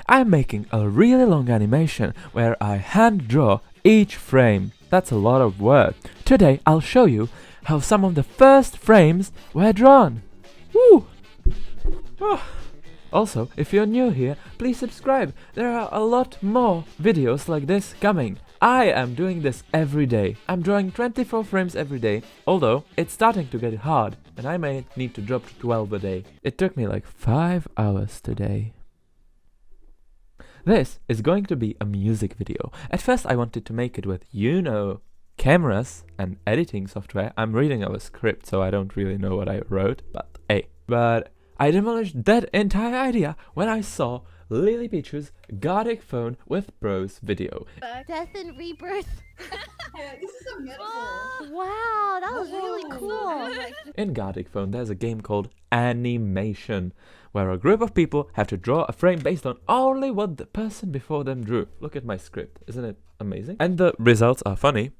I'm making a really long animation where I hand draw each frame. That's a lot of work. Today I'll show you how some of the first frames were drawn. Woo! Oh. Also, if you're new here, please subscribe. There are a lot more videos like this coming. I am doing this every day. I'm drawing 24 frames every day, although it's starting to get hard and I may need to drop to 12 a day. It took me like 5 hours today. This is going to be a music video. At first I wanted to make it with, cameras and editing software. I'm reading our script, so I don't really know what I wrote, but hey. But I demolished that entire idea when I saw Lily Peach's Gardic phone with pros video. Death and rebirth. Yeah, this is a metaphor. Wow, that was really cool. In Gardic phone there's a game called Animation, where a group of people have to draw a frame based on only what the person before them drew. Look at my script, isn't it amazing? And the results are funny,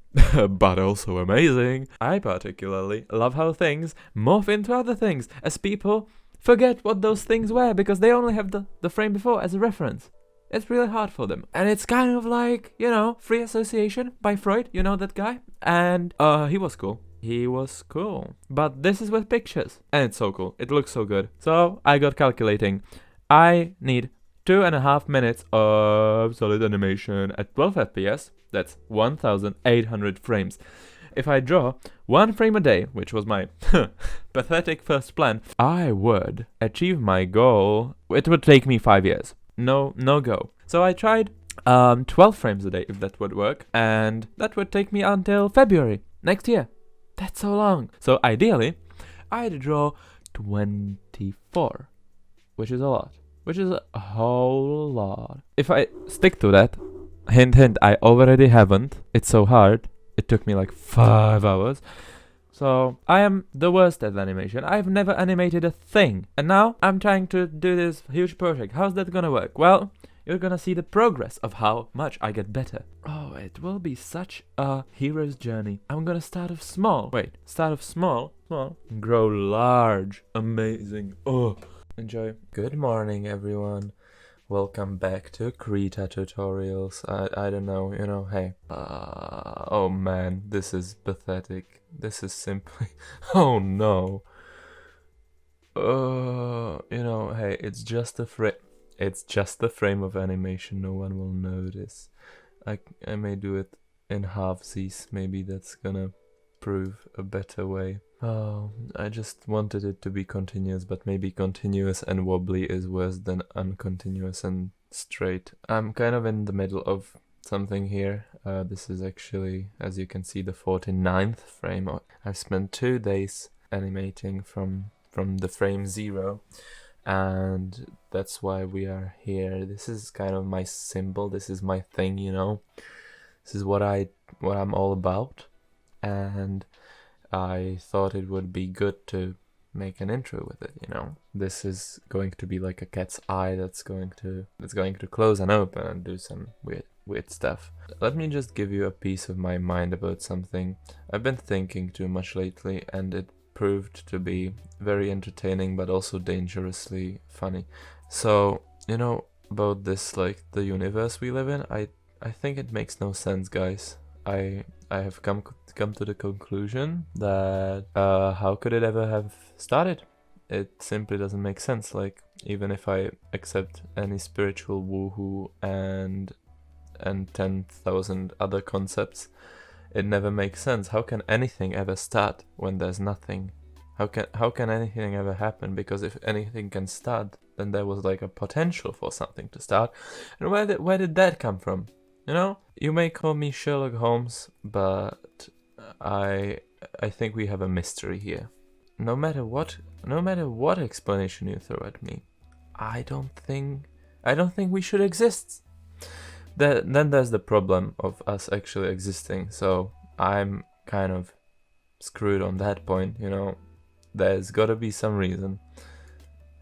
but also amazing. I particularly love how things morph into other things, as people forget what those things were because they only have the frame before as a reference. It's really hard for them. And it's kind of like, free association by Freud, you know that guy? And he was cool. He was cool. But this is with pictures. And it's so cool. It looks so good. So I got calculating. I need 2.5 minutes of solid animation at 12 FPS. That's 1800 frames. If I draw 1 frame a day, which was my pathetic first plan, I would achieve my goal. It would take me 5 years. No go. So I tried 12 frames a day, if that would work, and that would take me until February next year. That's so long. So ideally, I'd draw 24, which is a lot. Which is a whole lot. If I stick to that, hint, I already haven't. It's so hard. It took me like 5 hours. So I am the worst at animation. I've never animated a thing. And now I'm trying to do this huge project. How's that gonna work? Well, you're gonna see the progress of how much I get better. Oh, it will be such a hero's journey. I'm gonna start off small. Start off small, grow large. Amazing. Oh, enjoy. Good morning, everyone. Welcome back to Krita tutorials. I don't know, hey. Oh man, this is pathetic. This is simply, oh no. Hey, it's just a frame of animation. No one will notice. I may do it in halvesies. Maybe that's gonna prove a better way. Oh, I just wanted it to be continuous, but maybe continuous and wobbly is worse than uncontinuous and straight. I'm kind of in the middle of something here. This is actually, as you can see, the 49th frame. I've spent 2 days animating from the frame 0, and that's why we are here. This is kind of my symbol. This is my thing, This is what I'm all about, and I thought it would be good to make an intro with it, This is going to be like a cat's eye that's going to close and open and do some weird stuff. Let me just give you a piece of my mind about something. I've been thinking too much lately, and it proved to be very entertaining but also dangerously funny. So, about this, like the universe we live in, I think it makes no sense, guys. I have come to the conclusion that how could it ever have started? It simply doesn't make sense. Like, even if I accept any spiritual woohoo and 10,000 other concepts, it never makes sense. How can anything ever start when there's nothing? How can anything ever happen? Because if anything can start, then there was like a potential for something to start. And where did that come from? You may call me Sherlock Holmes, but I think we have a mystery here. No matter what explanation you throw at me, I don't think we should exist. Then there's the problem of us actually existing. So I'm kind of screwed on that point, There's gotta be some reason.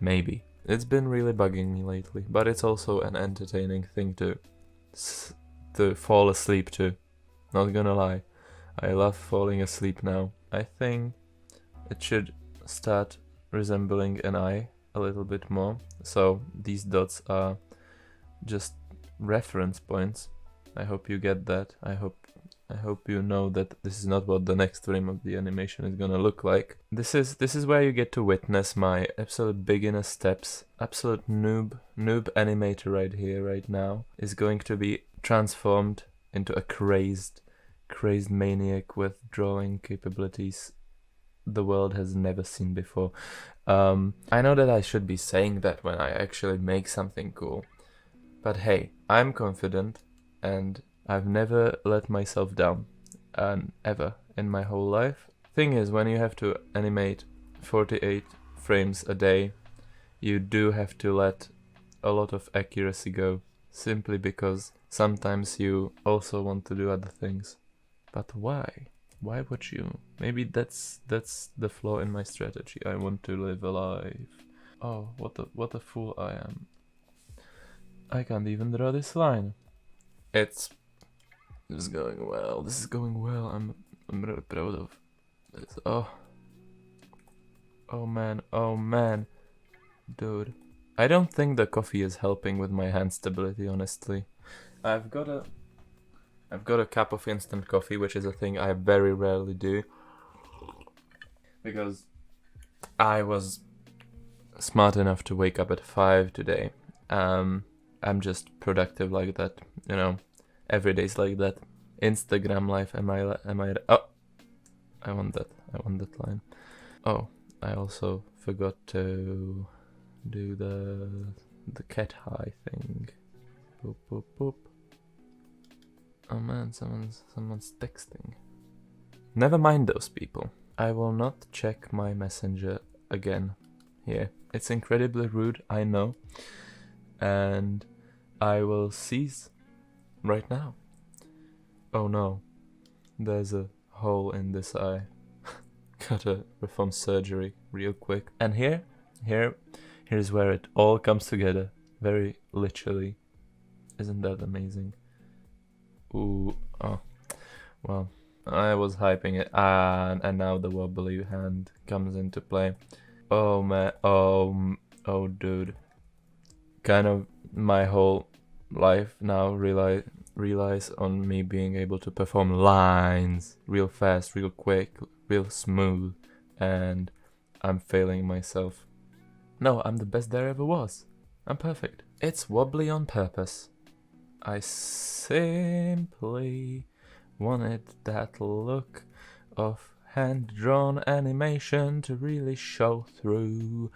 Maybe. It's been really bugging me lately, but it's also an entertaining thing to fall asleep to. Not gonna lie. I love falling asleep now. I think it should start resembling an eye a little bit more. So these dots are just reference points. I hope you get that. I hope you know that this is not what the next frame of the animation is gonna look like. This is where you get to witness my absolute beginner steps. Absolute noob animator right here, right now, is going to be transformed into a crazed maniac with drawing capabilities the world has never seen before. I know that I should be saying that when I actually make something cool, but hey, I'm confident and I've never let myself down, ever in my whole life. Thing is, when you have to animate 48 frames a day, you do have to let a lot of accuracy go, simply because sometimes you also want to do other things. But why? Why would you? Maybe that's the flaw in my strategy. I want to live alive. Oh, what a fool I am. I can't even draw this line. This is going well. This is going well. I'm really proud of this. Oh man. Dude. I don't think the coffee is helping with my hand stability, honestly. I've got a cup of instant coffee, which is a thing I very rarely do, because I was smart enough to wake up at 5 today. I'm just productive like that, you know. Every day's like that. Instagram life. Am I? Oh, I want that line. Oh, I also forgot to do the cat high thing. Boop boop boop. Oh man, someone's texting. Never mind those people. I will not check my messenger again here. It's incredibly rude, I know. And I will cease right now. Oh no. There's a hole in this eye. Gotta perform surgery real quick. And here's where it all comes together. Very literally. Isn't that amazing? Ooh, oh, well, I was hyping it, and now the wobbly hand comes into play. Oh man, oh dude. Kind of my whole life now relies on me being able to perform lines real fast, real quick, real smooth, and I'm failing myself. No, I'm the best there ever was. I'm perfect. It's wobbly on purpose. I simply wanted that look of hand-drawn animation to really show through.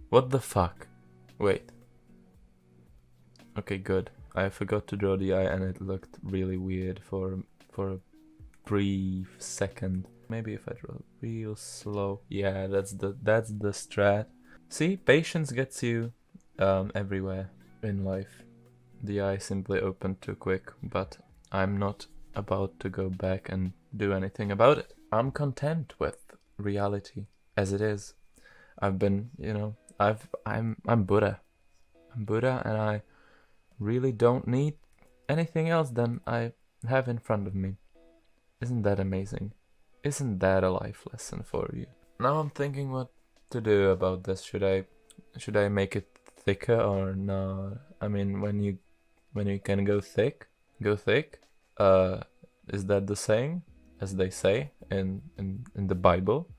What the fuck? Wait. Okay, good. I forgot to draw the eye and it looked really weird for a brief second. Maybe if I draw real slow. Yeah, that's the strat. See, patience gets you everywhere in life. The eye simply opened too quick, but I'm not about to go back and do anything about it. I'm content with reality as it is. I've been, I'm Buddha. I'm Buddha, and I really don't need anything else than I have in front of me. Isn't that amazing? Isn't that a life lesson for you? Now I'm thinking what to do about this. Should I make it thicker or not? I mean, when you can go thick. Is that the saying, as they say in the Bible?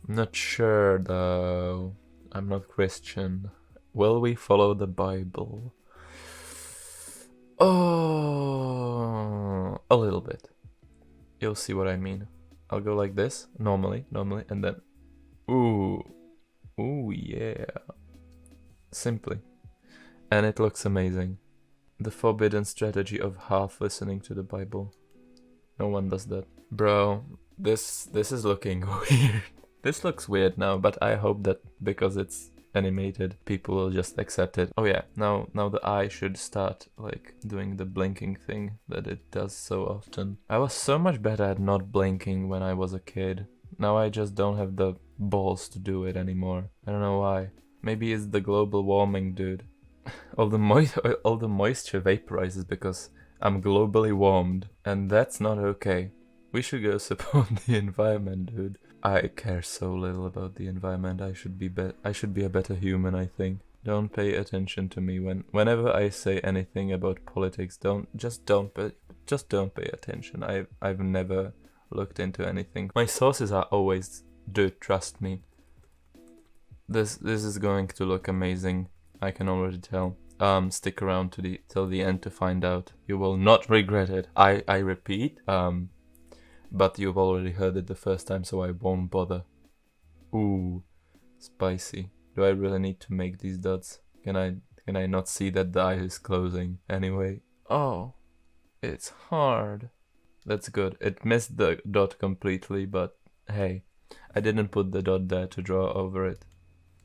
I'm not sure though. I'm not Christian. Will we follow the Bible? Oh, a little bit. You'll see what I mean. I'll go like this, normally, and then, ooh, yeah, simply, and it looks amazing. The forbidden strategy of half listening to the Bible. No one does that. Bro, this is looking weird. This looks weird now, but I hope that because it's animated, people will just accept it. Oh yeah, now the eye should start like doing the blinking thing that it does so often. I was so much better at not blinking when I was a kid. Now I just don't have the balls to do it anymore. I don't know why. Maybe it's the global warming, dude. all the moisture vaporizes because I'm globally warmed, and that's not okay. We should go support the environment, dude. I care so little about the environment. I should be a better human, I think. Don't pay attention to me whenever I say anything about politics. Don't pay attention. I've never looked into anything. My sources are always, dude, trust me. This is going to look amazing. I can already tell. Stick around till the end to find out. You will not regret it. I repeat. But you've already heard it the first time, so I won't bother. Ooh, spicy. Do I really need to make these dots? Can I not see that the eye is closing anyway? Oh, it's hard. That's good. It missed the dot completely, but hey, I didn't put the dot there to draw over it.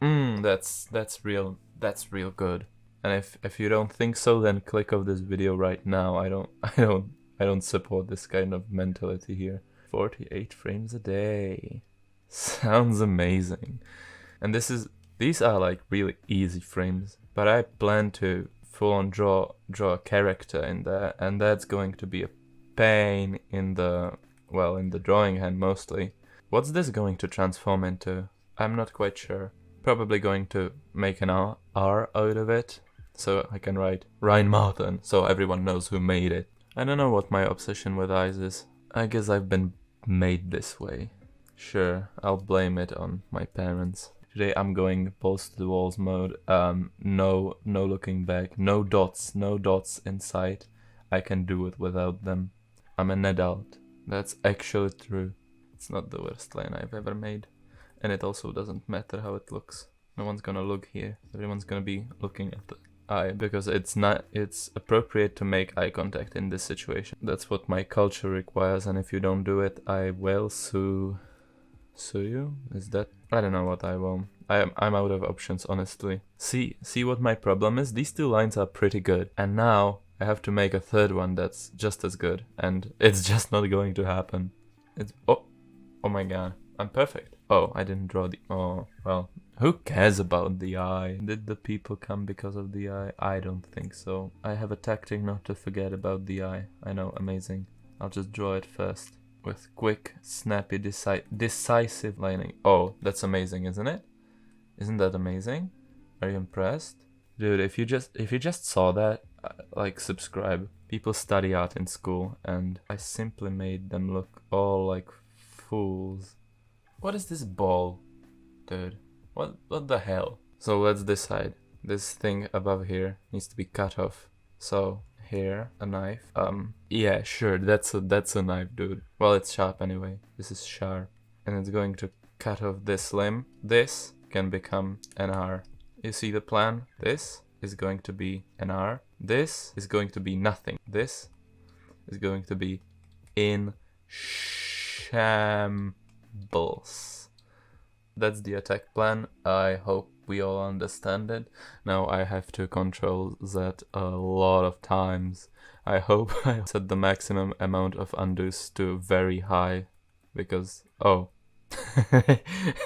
That's real good. And if you don't think so, then click off this video right now. I don't support this kind of mentality here. 48 frames a day. Sounds amazing. And these are like really easy frames, but I plan to full on draw a character in there, and that's going to be a pain in the drawing hand mostly. What's this going to transform into? I'm not quite sure. Probably going to make an R out of it, so I can write Rine Marthen, so everyone knows who made it. I don't know what my obsession with eyes is. I guess I've been made this way. Sure, I'll blame it on my parents. Today I'm going balls to the walls mode. No looking back. No dots in sight. I can do it without them. I'm an adult. That's actually true. It's not the worst line I've ever made. And it also doesn't matter how it looks. No one's gonna look here. Everyone's gonna be looking at the eye, because it's appropriate to make eye contact in this situation. That's what my culture requires, and if you don't do it, I will sue you? Is that? I don't know what I will. I'm out of options, honestly. See what my problem is? These two lines are pretty good, and now I have to make a third one that's just as good, and it's just not going to happen. Oh my god, I'm perfect. Oh, I didn't draw the... Oh, well, who cares about the eye? Did the people come because of the eye? I don't think so. I have a tactic not to forget about the eye. I know, amazing. I'll just draw it first. With quick, snappy, decisive lining. Oh, that's amazing, isn't it? Isn't that amazing? Are you impressed? Dude, if you just saw that, like, subscribe. People study art in school, and I simply made them look all like fools. What is this ball? Dude, what the hell? So let's decide. This thing above here needs to be cut off. So here, a knife. Yeah, sure, that's a knife, dude. Well, it's sharp anyway. This is sharp. And it's going to cut off this limb. This can become an R. You see the plan? This is going to be an R. This is going to be nothing. This is going to be in shambles. That's the attack plan. I hope we all understand it. Now I have to control that a lot of times. I hope I set the maximum amount of undos to very high, because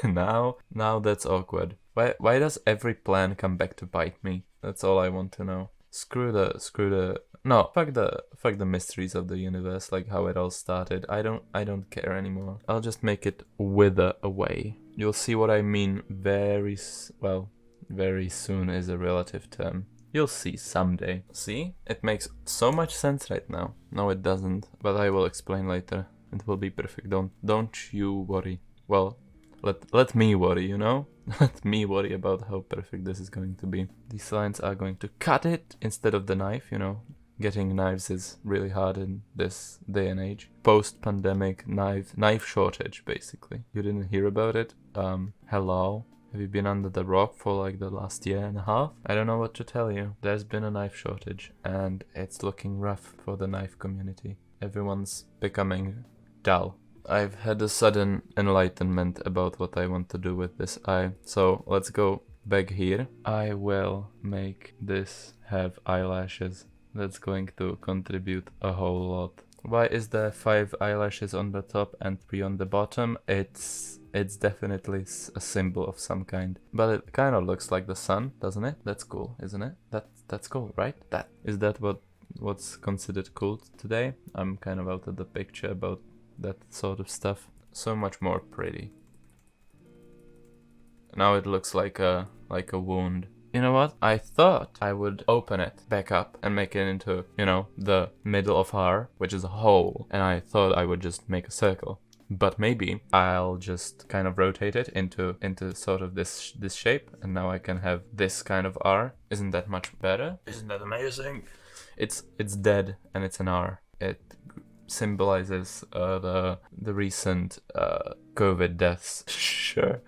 now that's awkward. Why does every plan come back to bite me? That's all I want to know. Fuck the mysteries of the universe, like how it all started. I don't care anymore. I'll just make it wither away. You'll see what I mean very soon is a relative term. You'll see someday. See? It makes so much sense right now. No, it doesn't, but I will explain later. It will be perfect. Don't you worry. Well, let me worry, you know? Let me worry about how perfect this is going to be. These lines are going to cut it instead of the knife, you know? Getting knives is really hard in this day and age. Post-pandemic knife shortage, basically. You didn't hear about it? Hello? Have you been under the rock for like the last year and a half? I don't know what to tell you. There's been a knife shortage, and it's looking rough for the knife community. Everyone's becoming dull. I've had a sudden enlightenment about what I want to do with this eye. So let's go back here. I will make this have eyelashes. That's going to contribute a whole lot. Why is there 5 eyelashes on the top and 3 on the bottom? It's definitely a symbol of some kind. But it kind of looks like the sun, doesn't it? That's cool, isn't it? That's cool, right? Is that what's considered cool today? I'm kind of out of the picture about that sort of stuff. So much more pretty. Now it looks like a wound. You know what? I thought I would open it back up and make it into, you know, the middle of R, which is a hole, and I thought I would just make a circle. But maybe I'll just kind of rotate it into sort of this shape, and now I can have this kind of R. Isn't that much better? Isn't that amazing? It's dead and it's an R. It symbolizes the recent COVID deaths. Sure.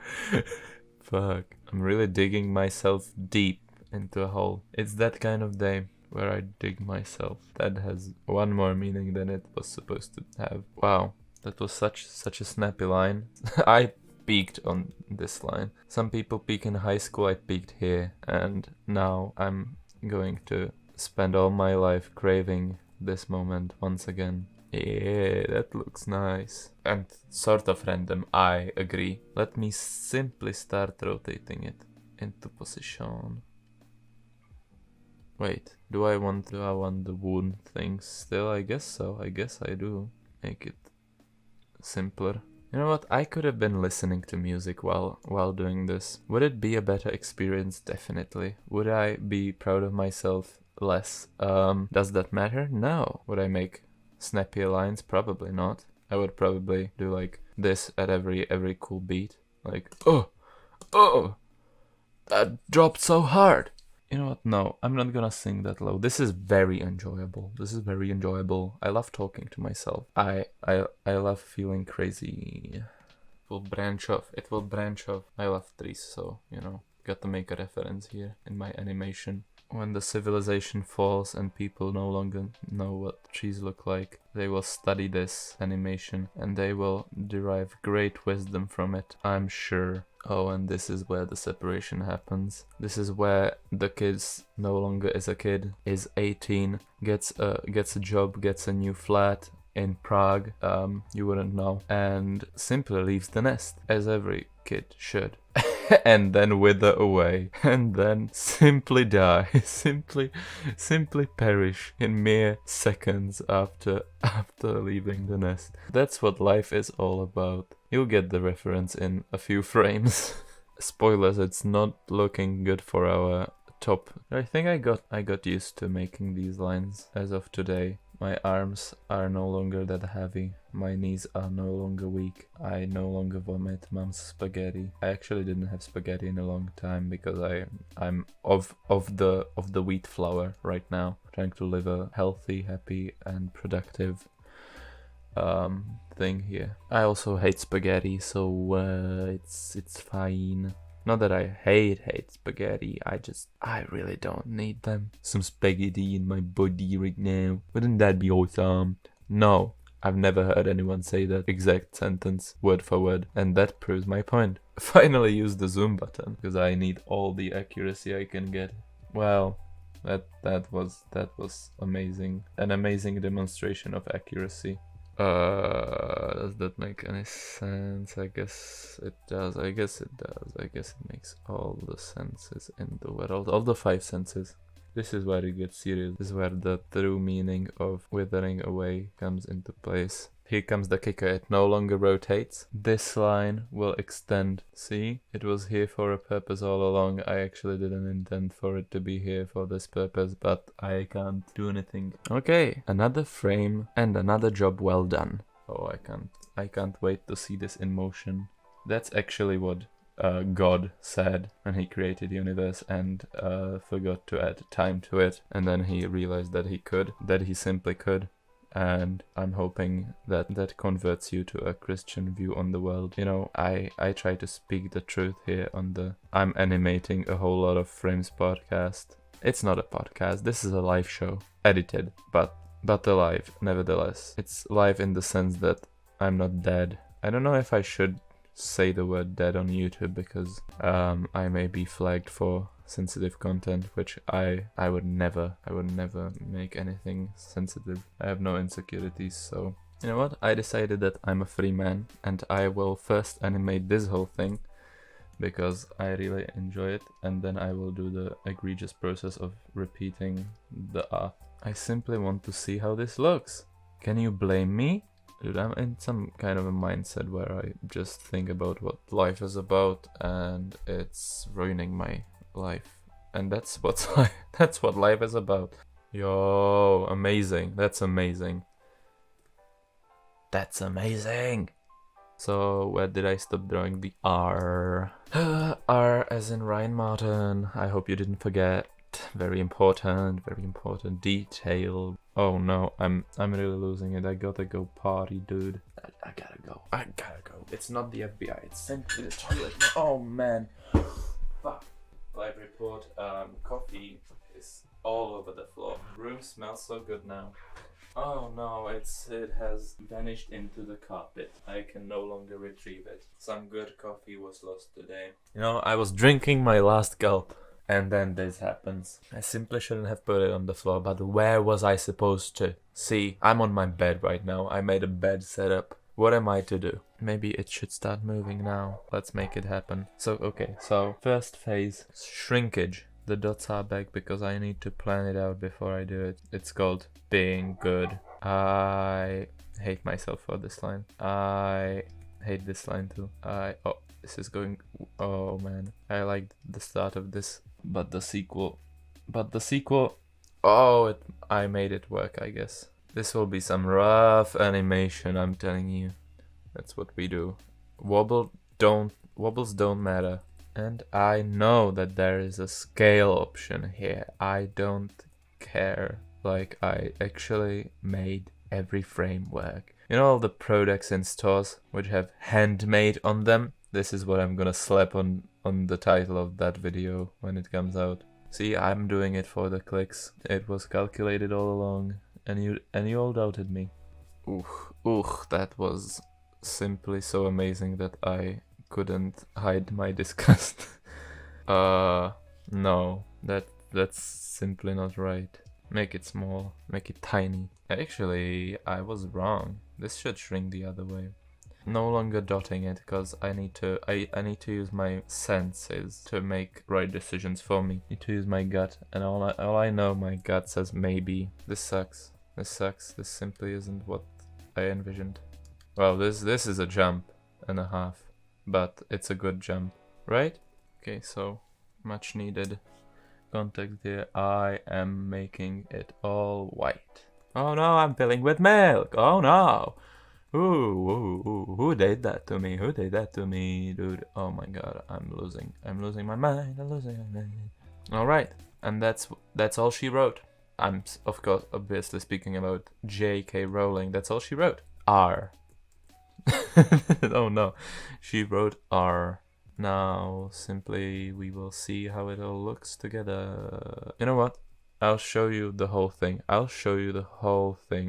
Fuck. I'm really digging myself deep into a hole. It's that kind of day where I dig myself. That has one more meaning than it was supposed to have. Wow, that was such a snappy line. I peaked on this line. Some people peak in high school, I peaked here, and now I'm going to spend all my life craving this moment once again. Yeah, that looks nice. And sort of random, I agree. Let me simply start rotating it into position. Wait, do I want the wound thing still? I guess so. I guess I do. Make it simpler. You know what? I could have been listening to music while doing this. Would it be a better experience? Definitely. Would I be proud of myself less? Does that matter? No. Would I make snappier lines? Probably not. I would probably do like this at every cool beat. Like, oh, that dropped so hard. You know what? No, I'm not gonna sing that low. This is very enjoyable. I love talking to myself. I love feeling crazy. It will branch off. I love trees, so, you know, got to make a reference here in my animation. When the civilization falls and people no longer know what trees look like, they will study this animation and they will derive great wisdom from it, I'm sure. Oh, and this is where the separation happens. This is where the kid no longer is a kid, is 18, gets a job, gets a new flat in Prague, you wouldn't know, and simply leaves the nest, as every kid should. And then wither away, and then simply die, simply perish in mere seconds after leaving the nest. That's what life is all about. You'll get the reference in a few frames. Spoilers, it's not looking good for our top. I think I got used to making these lines as of today. My arms are no longer that heavy. My knees are no longer weak. I no longer vomit mom's spaghetti. I actually didn't have spaghetti in a long time because I'm of the wheat flour right now, trying to live a healthy, happy, and productive thing here. I also hate spaghetti, so it's fine. Not that I hate spaghetti, I really don't need them. Some spaghetti in my body right now. Wouldn't that be awesome? No, I've never heard anyone say that exact sentence word for word, and that proves my point. Finally use the zoom button, because I need all the accuracy I can get. Well, that was amazing. An amazing demonstration of accuracy. Does that make any sense? I guess it does. I guess it makes all the senses in the world. All the 5 senses. This is where it gets serious. This is where the true meaning of withering away comes into place. Here comes the kicker. It no longer rotates. This line will extend. See? It was here for a purpose all along. I actually didn't intend for it to be here for this purpose, but I can't do anything. Okay, another frame and another job well done. Oh, I can't wait to see this in motion. That's actually what God said when he created the universe and forgot to add time to it. And then he realized that he simply could. And I'm hoping that converts you to a Christian view on the world. You know, I try to speak the truth here on the I'm animating a whole lot of frames podcast. It's not a podcast, this is a live show. Edited, but alive, nevertheless. It's live in the sense that I'm not dead. I don't know if I should say the word dead on YouTube because I may be flagged for sensitive content, which I would never make anything sensitive. I have no insecurities, so you know what? I decided that I'm a free man and I will first animate this whole thing because I really enjoy it, and then I will do the egregious process of repeating the art. I simply want to see how this looks. Can you blame me? Dude, I'm in some kind of a mindset where I just think about what life is about and it's ruining my life And that's what's that's what life is about. Yo, amazing. That's amazing. That's amazing. So where did I stop drawing the R? R as in Rine Marthen. I hope you didn't forget. Very important detail. Oh no, I'm really losing it. I gotta go party, dude. I gotta go. I gotta go. It's not the FBI. It's simply the toilet. Oh man. Fuck. Live report. Coffee is all over the floor. Room smells so good now. Oh no, it has vanished into the carpet. I can no longer retrieve it. Some good coffee was lost today. You know, I was drinking my last gulp and then this happens. I simply shouldn't have put it on the floor, but where was I supposed to? See, I'm on my bed right now. I made a bed setup. What am I to do? Maybe it should start moving now. Let's make it happen. So, okay, so first phase, shrinkage. The dots are back because I need to plan it out before I do it. It's called being good. I hate myself for this line. I hate this line too. Oh, this is going... Oh man. I like the start of this, but the sequel... Oh, I made it work, I guess. This will be some rough animation, I'm telling you. That's what we do. Wobbles don't matter. And I know that there is a scale option here. I don't care. Like, I actually made every frame work. You know all the products in stores which have handmade on them? This is what I'm gonna slap on the title of that video when it comes out. See, I'm doing it for the clicks. It was calculated all along, and you all doubted me. That was simply so amazing that I couldn't hide my disgust. No, that's simply not right. Make it small, make it tiny. Actually, I was wrong. This should shrink the other way. No longer dotting it, because I need to use my senses to make right decisions for me. Need to use my gut, and all I know, my gut says maybe. This sucks. This sucks. This simply isn't what I envisioned. Well, this is a jump and a half, but it's a good jump, right? Okay, so much needed context here. I am making it all white. Oh no, I'm filling with milk. Oh no. Who did that to me? Who did that to me, dude? Oh my god, I'm losing my mind. I'm losing my mind. All right, and that's all she wrote. I'm of course obviously speaking about J.K. Rowling. That's all she wrote. R. Oh no, she wrote R. Now simply we will see how it all looks together. You know what? I'll show you the whole thing.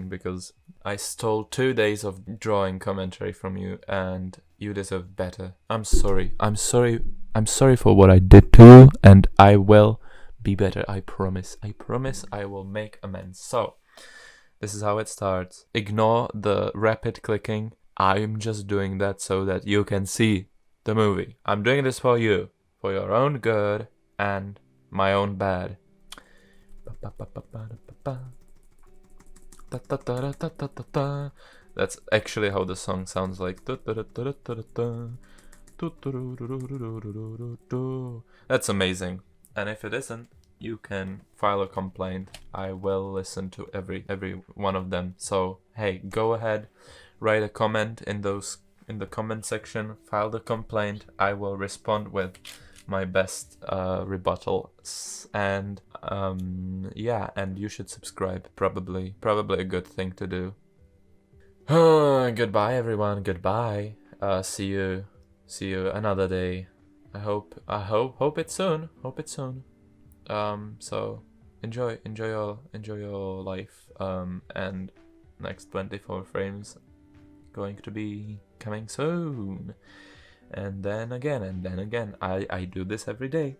Because I stole 2 days of drawing commentary from you and you deserve better. I'm sorry for what I did to you, and I will be better. I promise I will make amends. So this is how it starts. Ignore the rapid clicking. I'm just doing that so that you can see the movie. I'm doing this for you, for your own good and my own bad. That's actually how the song sounds like. That's amazing. And if it isn't, you can file a complaint. I will listen to every one of them. So hey, go ahead, write a comment in the comment section, file the complaint. I will respond with my best rebuttal, and yeah, and you should subscribe. Probably a good thing to do. Goodbye everyone, goodbye. See you another day. I hope it's soon. So enjoy your life. And next 24 frames going to be coming soon. And then again, I do this every day.